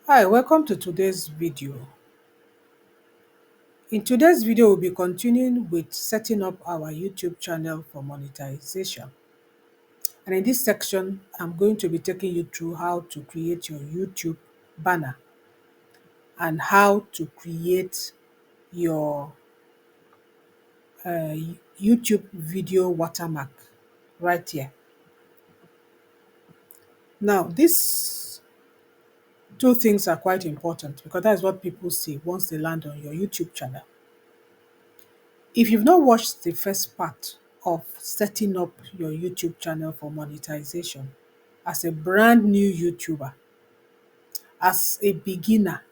Hi, welcome to today's video. In today's video, we'll be continuing with setting up our YouTube channel for monetization. And in this section, I'm going to be taking you through how to create your YouTube banner and how to create your YouTube video watermark right here. Now, these two things are quite important because that's what people see once they land on your YouTube channel. If you've not watched the first part of setting up your YouTube channel for monetization as a brand new YouTuber, as a beginner,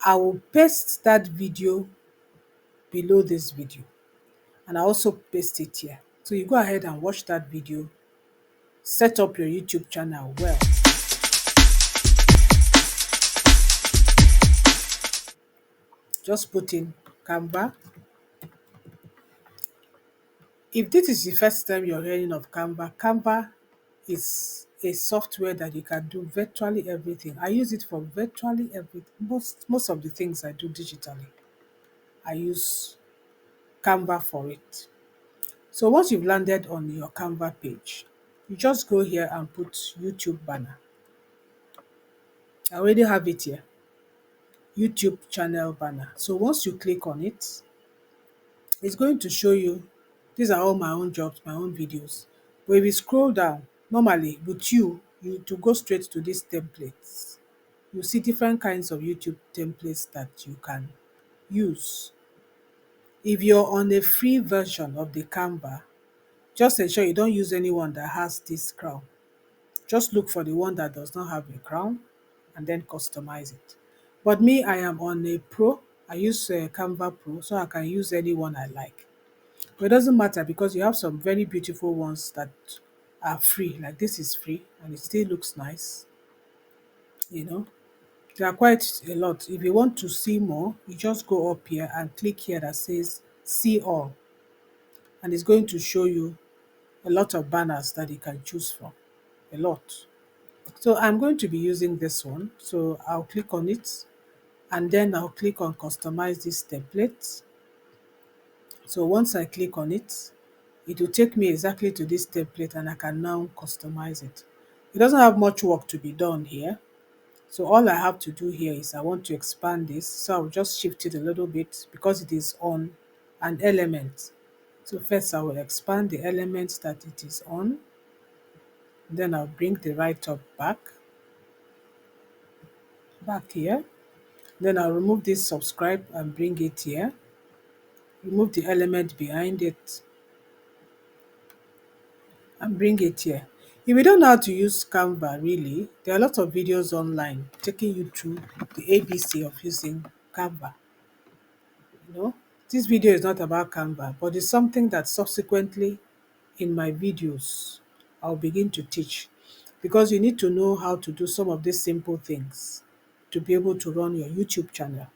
I will paste that video below this video and I also paste it here. So you go ahead and watch that video, set up your YouTube channel well. Just put in Canva. If this is the first time you're hearing of Canva, Canva is a software that you can do virtually everything. I use it for virtually everything. Most of the things I do digitally, I use Canva for it. So once you've landed on your Canva page, you just go here and put YouTube banner. I already have it here, YouTube channel banner. So once you click on it, it's going to show you, these are all my own jobs, my own videos. But if you scroll down, normally with you to go straight to these templates, you see different kinds of YouTube templates that you can use. If you're on a free version of the Canva, just ensure you don't use anyone that has this crown. Just look for the one that does not have a crown and then customize it. But me, I am on a pro. I use Canva Pro, so I can use any one I like. But it doesn't matter because you have some very beautiful ones that are free. Like this is free and it still looks nice, you know. There are quite a lot. If you want to see more, you just go up here and click here that says see all. And it's going to show you a lot of banners that you can choose from. A lot. So I'm going to be using this one. So I'll click on it and then I'll click on customize this template. So once I click on it, it will take me exactly to this template and I can now customize it. It doesn't have much work to be done here. So all I have to do here is I want to expand this. So I'll just shift it a little bit because it is on an element. So first I will expand the element that it is on. Then I'll bring the right top back here. Then I'll remove this subscribe and bring it here. Remove the element behind it and bring it here. If you don't know how to use Canva really, there are a lot of videos online taking you through the ABC of using Canva. You know, this video is not about Canva, but it's something that subsequently in my videos I'll begin to teach because you need to know how to do some of these simple things to be able to run your YouTube channel.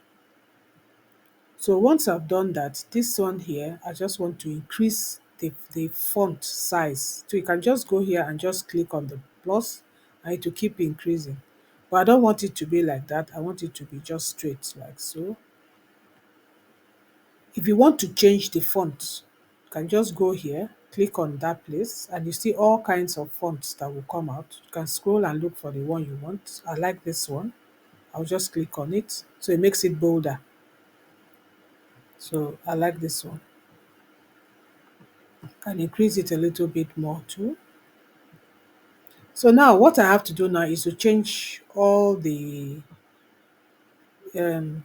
So once I've done that, this one here, I just want to increase the font size. So you can just go here and just click on the plus and it will keep increasing. But I don't want it to be like that. I want it to be just straight like so. If you want to change the font, you can just go here, click on that place, and you see all kinds of fonts that will come out. You can scroll and look for the one you want. I like this one. I'll just click on it. So it makes it bolder. So I like this one. Can increase it a little bit more too. So now what I have to do now is to change all the um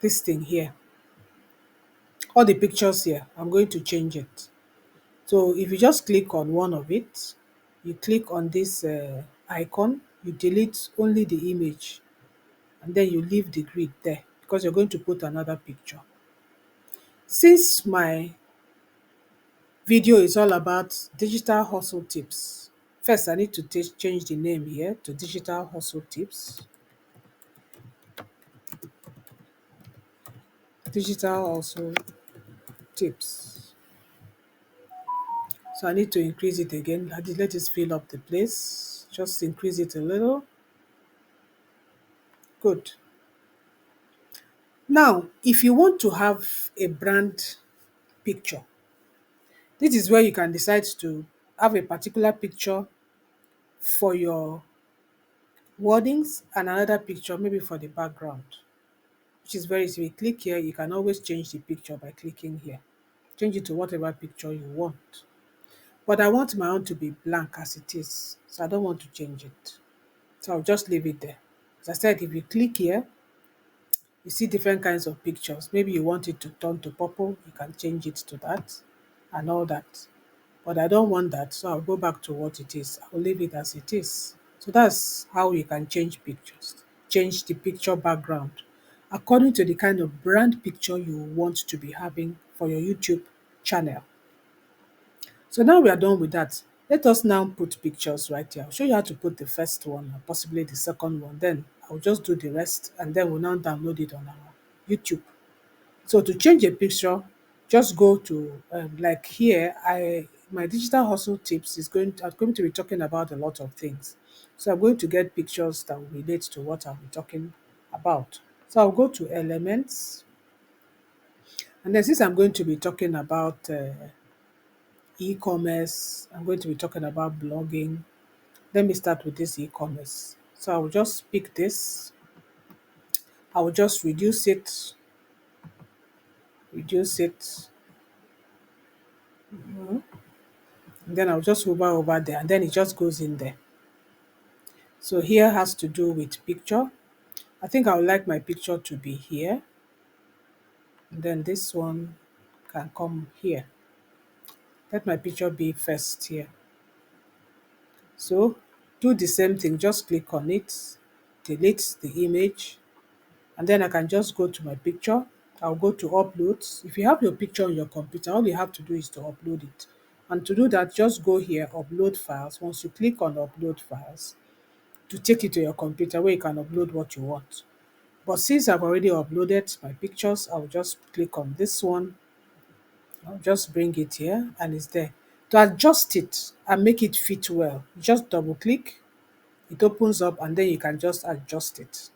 this thing here, all the pictures here. I'm going to change it. So if you just click on one of it, you click on this icon, you delete only the image, and then you leave the grid there because you're going to put another picture. Since my video is all about digital hustle tips, first I need to change the name here to digital hustle tips. Digital hustle tips. So I need to increase it again. Let it fill up the place. Just increase it a little. Good. Now, if you want to have a brand picture, this is where you can decide to have a particular picture for your wordings and another picture maybe for the background, which is very easy. You click here, you can always change the picture by clicking here. Change it to whatever picture you want. But I want my own to be blank as it is, so I don't want to change it. So I'll just leave it there. As I said, if you click here, you see different kinds of pictures. Maybe you want it to turn to purple, you can change it to that and all that. But I don't want that, so I'll go back to what it is. I'll leave it as it is. So that's how you can change pictures. Change the picture background according to the kind of brand picture you want to be having for your YouTube channel. So now we are done with that. Let us now put pictures right here. I'll show you how to put the first one and possibly the second one. Then I'll just do the rest and then we'll now download it on our YouTube. So to change a picture, just go to like here. I my digital hustle tips is I'm going to be talking about a lot of things. So I'm going to get pictures that will relate to what I'll be talking about. So I'll go to elements, and then since I'm going to be talking about e-commerce, I'm going to be talking about blogging. Let me start with this e-commerce. So I will just pick this. I will just reduce it, and then I'll just hover over there, and then it just goes in there. So here has to do with picture. I think I would like my picture to be here, and then this one can come here. Let my picture be first here. So do the same thing, just click on it, delete the image, and then I can just go to my picture. I'll go to uploads. If you have your picture on your computer, all you have to do is to upload it. And to do that, just go here, upload files. Once you click on upload files, to take it to your computer where you can upload what you want. But since I've already uploaded my pictures, I'll just click on this one. I'll just bring it here and it's there. To adjust it and make it fit well, just double click, it opens up and then you can just adjust it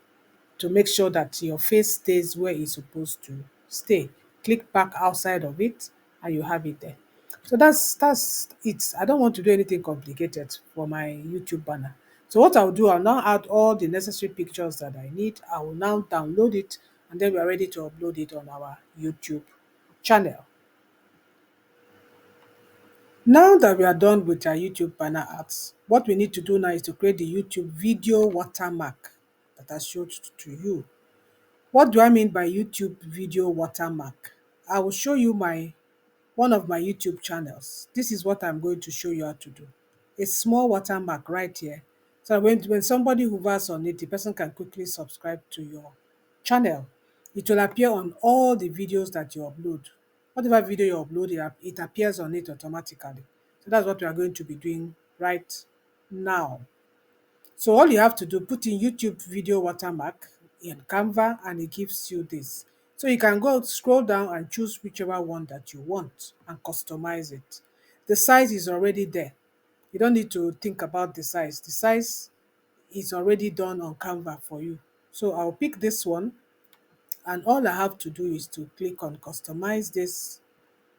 to make sure that your face stays where it's supposed to stay. Click back outside of it and you have it there. So that's it. I don't want to do anything complicated for my YouTube banner. So what I'll do, I'll now add all the necessary pictures that I need. I will now download it and then we're ready to upload it on our YouTube channel. Now that we are done with our YouTube banner ads, what we need to do now is to create the YouTube video watermark that I showed to you. What do I mean by YouTube video watermark? I will show you one of my YouTube channels. This is what I'm going to show you how to do. A small watermark right here. So when somebody hovers on it, the person can quickly subscribe to your channel. It will appear on all the videos that you upload. Whatever video you upload, it appears on it automatically. So that's what we are going to be doing right now. So all you have to do, put in YouTube video watermark in Canva and it gives you this. So you can go scroll down and choose whichever one that you want and customize it. The size is already there. You don't need to think about the size. The size is already done on Canva for you. So I'll pick this one and all I have to do is to click on customize this,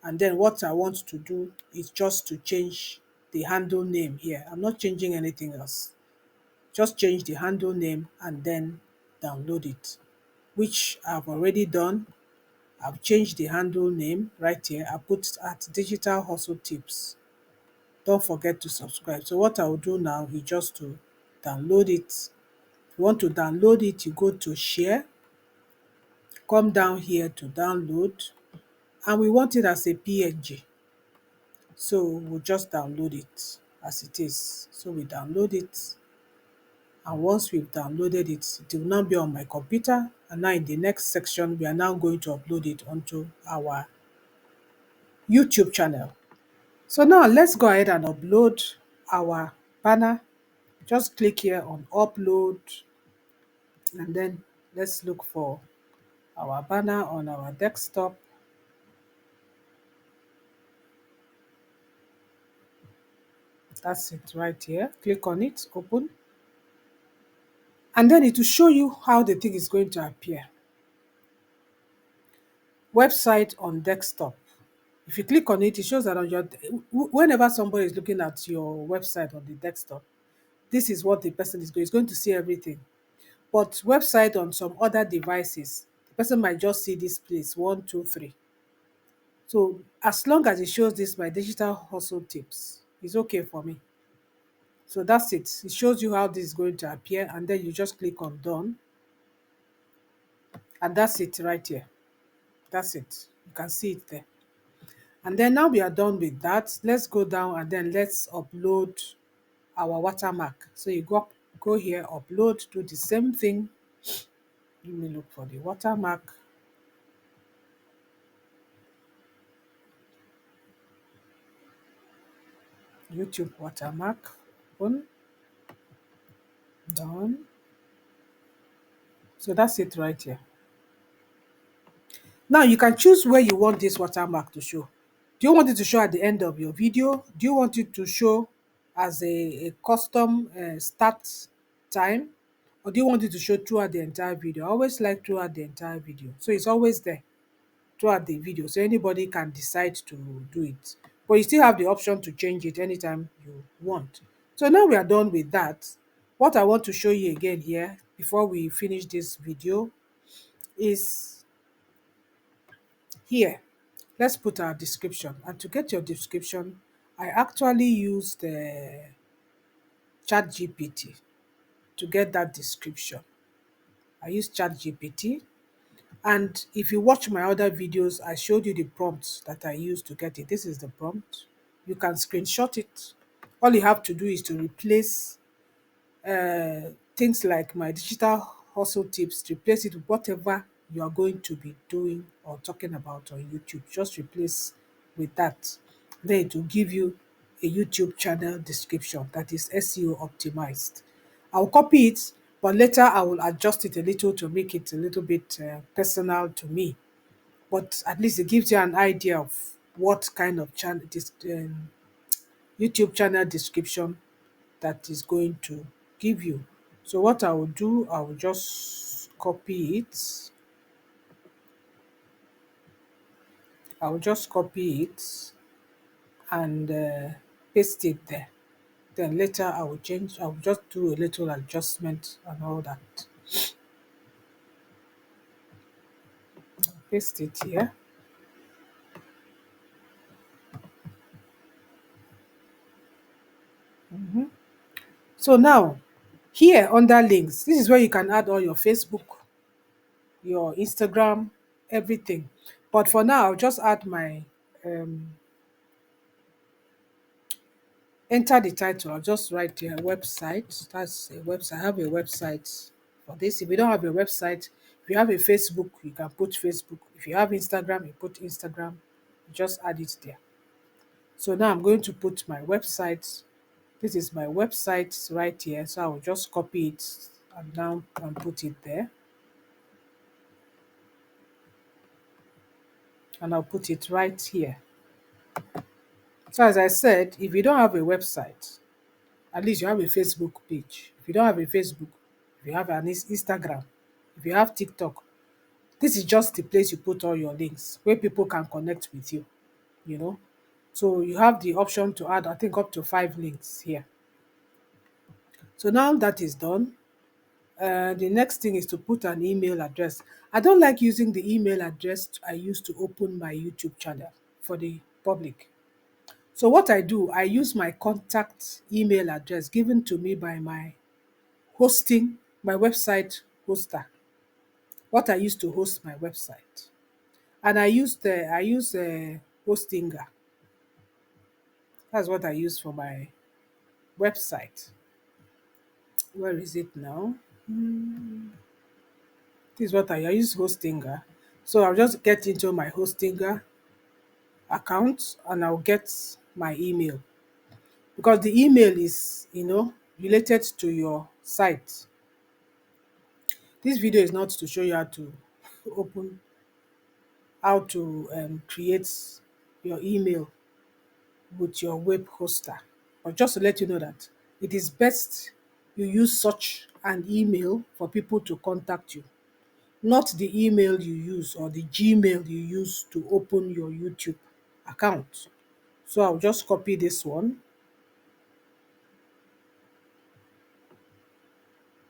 and then what I want to do is just to change the handle name here. I'm not changing anything else. Just change the handle name and then download it, which I've already done. I've changed the handle name right here. I put at Digital Hustle Tips. Don't forget to subscribe. So what I'll do now is just to download it. If you want to download it, you go to share, come down here to download, and we want it as a PNG. So we'll just download it as it is. So we download it, and once we've downloaded it, it will now be on my computer. And now in the next section, we are now going to upload it onto our YouTube channel. So now let's go ahead and upload our banner. Just click here on upload, and then let's look for our banner on our desktop. That's it right here. Click on it, open, And then it will show you how the thing is going to appear. Website on desktop. If you click on it, it shows that on your whenever somebody is looking at your website on the desktop, this is what the person is going to see everything. But website on some other devices, the person might just see this place one, two, three. So as long as it shows this my digital hustle tips, it's okay for me. So that's it. It shows you how this is going to appear, and then you just click on done, and that's it right here. That's it. You can see it there. And then now we are done with that. Let's go down and then let's upload our watermark. So you go here, upload, do the same thing. Let me look for the watermark. YouTube watermark. Open, done. So that's it right here. Now you can choose where you want this watermark to show. Do you want it to show at the end of your video? Do you want it to show as a custom start time? Or do you want it to show throughout the entire video? I always like throughout the entire video. So it's always there throughout the video. So anybody can decide to do it. But you still have the option to change it anytime you want. So now we are done with that. What I want to show you again here before we finish this video is here. Let's put our description. And to get your description, I actually used ChatGPT to get that description. I used ChatGPT. And if you watch my other videos, I showed you the prompts that I used to get it. This is the prompt. You can screenshot it. All you have to do is to replace things like my digital hustle tips, replace it with whatever you are going to be doing or talking about on YouTube. Just replace with that. Then it will give you a YouTube channel description that is SEO optimized. I'll copy it, but later I will adjust it a little to make it a little bit personal to me. But at least it gives you an idea of what kind of channel this YouTube channel description that is going to give you. So what I will do, I will just copy it. I will just copy it and paste it there. Then later I will change, I will just do a little adjustment and all that. Paste it here. So now, here under links, this is where you can add all your Facebook, your Instagram, everything. But for now, I'll just add my enter the title. I'll just write a website. That's a website. I have a website for this. If you don't have a website, if you have a Facebook, you can put Facebook. If you have Instagram, you put Instagram. You just add it there. So now I'm going to put my website. This is my website right here. So I will just copy it and now and put it there. And I'll put it right here. So as I said, if you don't have a website, at least you have a Facebook page. If you don't have a Facebook, if you have an Instagram, if you have TikTok, this is just the place you put all your links where people can connect with you, you know. So you have the option to add, I think, up to 5 links here. So now that is done, the next thing is to put an email address. I don't like using the email address I use to open my YouTube channel for the public. So what I do, I use my contact email address given to me by my hosting, my website hoster, what I use to host my website. And I use Hostinger. That's what I use for my website. Where is it now? This is what I use Hostinger. So I'll just get into my Hostinger account and I'll get my email because the email is, related to your site. This video is not to show you how to open, how to create your email with your web hoster, but just to let you know that it is best you use such an email for people to contact you, not the email you use or the Gmail you use to open your YouTube account. So I'll just copy this one.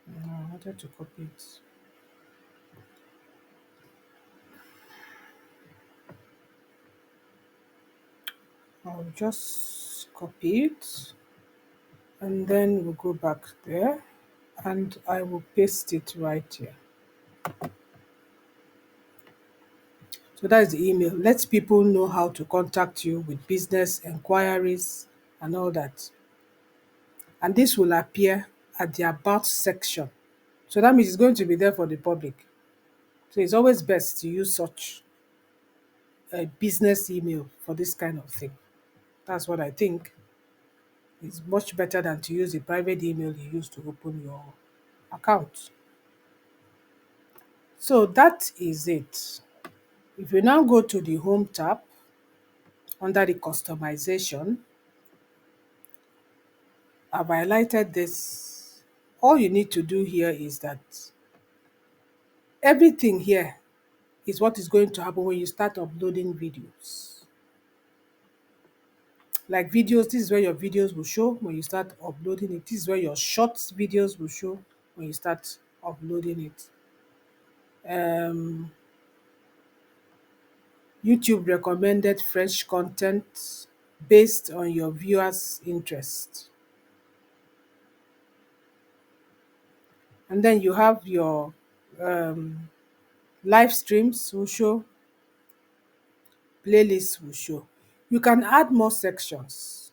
I wanted to copy it. I'll just copy it and then we'll go back there and I will paste it right here. So that is the email. Let people know how to contact you with business enquiries and all that. And this will appear at the About section. So that means it's going to be there for the public. So it's always best to use such a business email for this kind of thing. That's what I think. It's much better than to use the private email you use to open your account. So that is it. If you now go to the Home tab under the customization, I've highlighted this. All you need to do here is that everything here is what is going to happen when you start uploading videos. Like videos, this is where your videos will show when you start uploading it. This is where your shorts videos will show when you start uploading it. YouTube recommended fresh content based on your viewers' interest. And then you have your um, live streams will show, playlists will show. You can add more sections,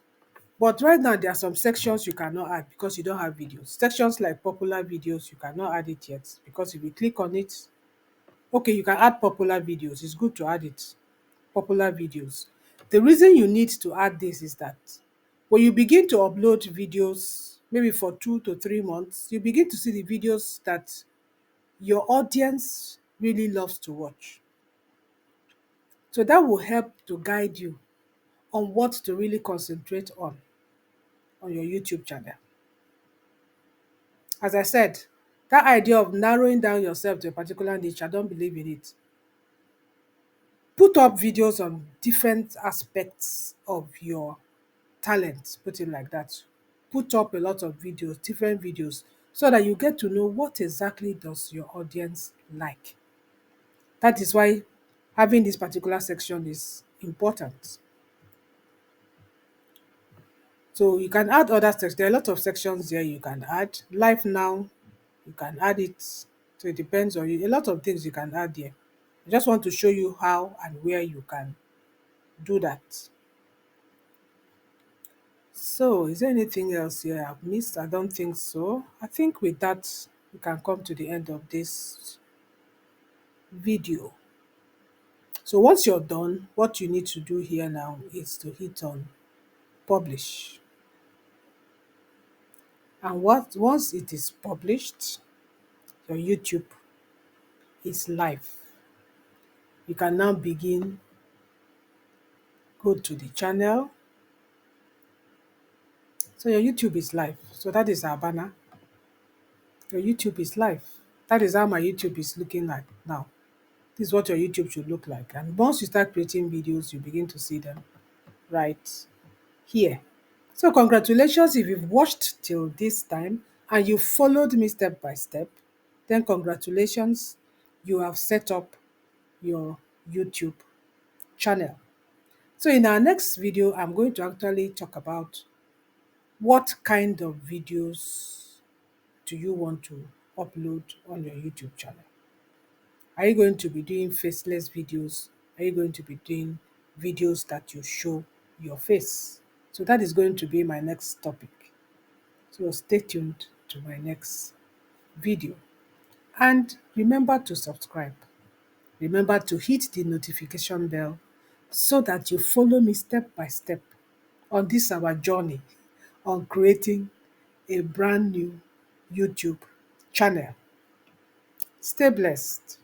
but right now there are some sections you cannot add because you don't have videos. Sections like popular videos, you cannot add it yet because if you click on it, okay, you can add popular videos. It's good to add it. Popular videos. The reason you need to add this is that when you begin to upload videos, maybe for 2 to 3 months, you begin to see the videos that your audience really loves to watch. So that will help to guide you on what to really concentrate on your YouTube channel. As I said, that idea of narrowing down yourself to a particular niche, I don't believe in it. Put up videos on different aspects of your talent, put it like that. Put up a lot of videos, different videos, so that you get to know what exactly does your audience like. That is why having this particular section is important. So you can add other sections. There are a lot of sections there you can add. Live now, you can add it. So it depends on you. A lot of things you can add there. I just want to show you how and where you can do that. So, is there anything else here I've missed? I don't think so. I think with that, we can come to the end of this video. So, once you're done, what you need to do here now is to hit on publish. And once it is published, your YouTube is live. You can now begin, go to the channel. So, your YouTube is live. So, that is our banner. Your YouTube is live. That is how my YouTube is looking like now. This is what your YouTube should look like. And once you start creating videos, you begin to see them right here. So congratulations if you've watched till this time and you followed me step by step, then congratulations, you have set up your YouTube channel. So in our next video, I'm going to actually talk about what kind of videos do you want to upload on your YouTube channel. Are you going to be doing faceless videos? Are you going to be doing videos that you show your face? So that is going to be my next topic. So stay tuned to my next video. And remember to subscribe. Remember to hit the notification bell so that you follow me step by step on this our journey on creating a brand new YouTube channel. Stay blessed.